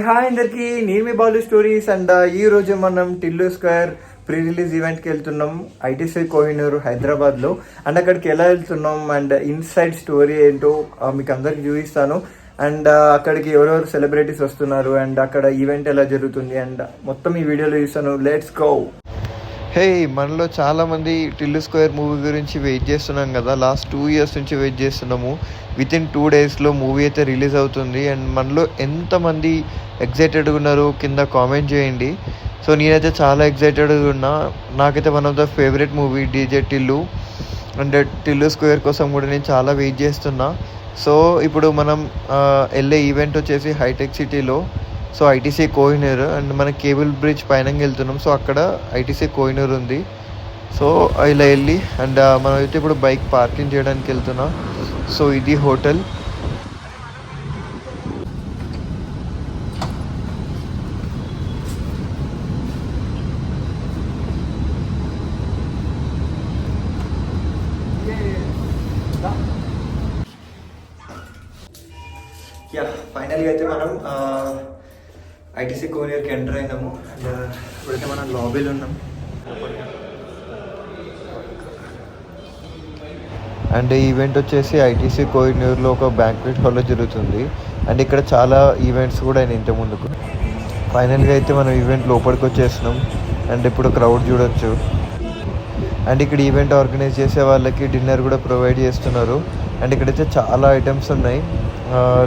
Hi అందరికి, నేను మీ Balu stories. And ఈ రోజు మనం టిల్లు స్క్వేర్ ప్రీ రిలీజ్ ఈవెంట్కి వెళ్తున్నాం ఐటీసీ కోహినూర్ హైదరాబాద్లో. అండ్ అక్కడికి ఎలా వెళ్తున్నాం అండ్ ఇన్సైడ్ స్టోరీ ఏంటో మీకు అందరికి చూపిస్తాను. అండ్ అక్కడికి ఎవరెవరు సెలబ్రిటీస్ వస్తున్నారు అండ్ అక్కడ ఈవెంట్ ఎలా జరుగుతుంది అండ్ మొత్తం ఈ వీడియోలో చూస్తాను. Let's go. హే, మనలో చాలామంది టిల్లు స్క్వేర్ మూవీ గురించి వెయిట్ చేస్తున్నాం కదా. లాస్ట్ 2 years నుంచి వెయిట్ చేస్తున్నాము. వితిన్ 2 daysలో మూవీ అయితే రిలీజ్ అవుతుంది. అండ్ మనలో ఎంతమంది ఎగ్జైటెడ్గా ఉన్నారు కింద కామెంట్ చేయండి. సో నేనైతే చాలా ఎగ్జైటెడ్గా ఉన్నా. నాకైతే one of the favourite movie DJ Tillu. And Tillu square కోసం కూడా నేను చాలా వెయిట్ చేస్తున్నా. సో ఇప్పుడు మనం వెళ్ళే ఈవెంట్ వచ్చేసి హైటెక్ సిటీలో. సో ఐటీసీ కోహినూర్ అండ్ మన కేబుల్ బ్రిడ్జ్ పైన వెళ్తున్నాం. సో అక్కడ ఐటీసీ కోహినూర్ ఉంది. సో ఇలా వెళ్ళి అండ్ మనం అయితే ఇప్పుడు బైక్ పార్కింగ్ చేయడానికి వెళ్తున్నాం. సో ఇది హోటల్. ఫైనల్గా అయితే మనం ఐటీసీ కోహినూర్కి ఎంటర్ అయినాము. అండ్ ఇప్పుడైతే మనం లాబీలో ఉన్నాం. అండ్ ఈవెంట్ వచ్చేసి ఐటీసీ కోహినూర్లో ఒక బ్యాంక్వెట్ హాల్లో జరుగుతుంది. అండ్ ఇక్కడ చాలా ఈవెంట్స్ కూడా అయినాయి ఇంత ముందుకు. ఫైనల్గా అయితే మనం ఈవెంట్ లోపలికి వచ్చేసినాం. అండ్ ఇప్పుడు క్రౌడ్ చూడొచ్చు. అండ్ ఇక్కడ ఈవెంట్ ఆర్గనైజ్ చేసే వాళ్ళకి డిన్నర్ కూడా ప్రొవైడ్ చేస్తున్నారు. అండ్ ఇక్కడైతే చాలా ఐటమ్స్ ఉన్నాయి.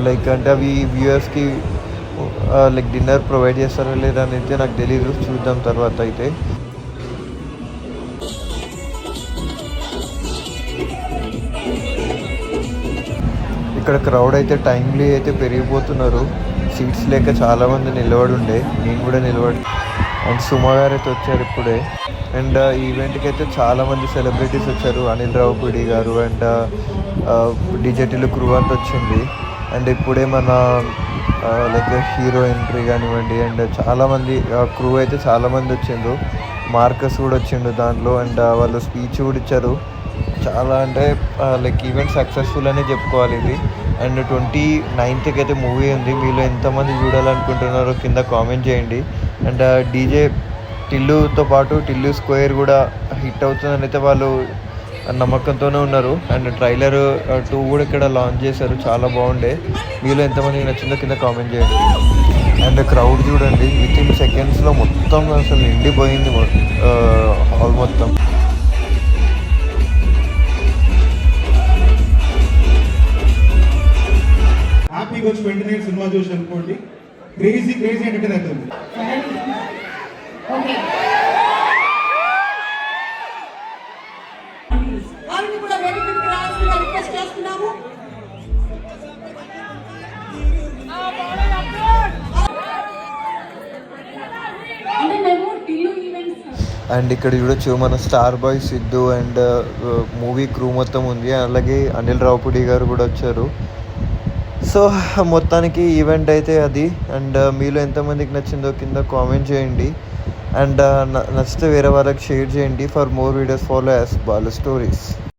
లైక్ అంటే అవి వ్యూయర్స్కి లైక్ డిన్నర్ ప్రొవైడ్ చేస్తారో లేదా అని అయితే నాకు తెలీదు, చూద్దాం తర్వాత. అయితే ఇక్కడ క్రౌడ్ అయితే టైమ్లీ అయితే పెరిగిపోతున్నారు. సీట్స్ లేక చాలామంది నిలబడి ఉండే, నేను కూడా నిలబడి. అండ్ సుమా గారు అయితే వచ్చారు ఇప్పుడే. అండ్ ఈవెంట్కి అయితే చాలామంది సెలబ్రిటీస్ వచ్చారు. అనిల్ రావిపూడి గారు అండ్ డీజే టిల్లు క్రూ అంతా వచ్చింది. అండ్ ఇప్పుడే మన లైక్ హీరో ఎంట్రీ కానివ్వండి. అండ్ చాలామంది క్రూ అయితే చాలామంది వచ్చిండ్రు. మార్కస్ కూడా వచ్చిండు దాంట్లో. అండ్ వాళ్ళు స్పీచ్ కూడా ఇచ్చారు. చాలా అంటే లైక్ ఈవెంట్ సక్సెస్ఫుల్ అనే చెప్పుకోవాలి ఇది. అండ్ 29th అయితే మూవీ ఉంది. మీలో ఎంతమంది చూడాలనుకుంటున్నారో కింద కామెంట్ చేయండి. అండ్ డీజే టిల్లుతో పాటు టిల్లు స్క్వేర్ కూడా హిట్ అవుతుందని అయితే వాళ్ళు నమ్మకంతోనే ఉన్నారు. అండ్ ట్రైలర్ 2 కూడా ఇక్కడ లాంచ్ చేశారు, చాలా బాగుండే. మీలో ఎంతమందికి నచ్చిందో కింద కామెంట్ చేయండి. అండ్ క్రౌడ్ చూడండి, వితిన్ సెకండ్స్లో మొత్తం అసలు నిండిపోయింది హాల్ మొత్తం. హ్యాపీగా వచ్చి వెంటనే సినిమా చూసి అనుకోండి. క్రేజీ అంటే అవుతుంది. అండ్ ఇక్కడ చూడొచ్చు మన star boy Siddhu and movie crew మొత్తం ఉంది. అలాగే అనిల్ రావిపూడి గారు కూడా వచ్చారు. సో మొత్తానికి ఈవెంట్ అయితే అది. అండ్ మీలో ఎంతమందికి నచ్చిందో కింద కామెంట్ చేయండి. అండ్ నచ్చితే వేరే వాళ్ళకి షేర్ చేయండి. For more videos follow us Balu stories.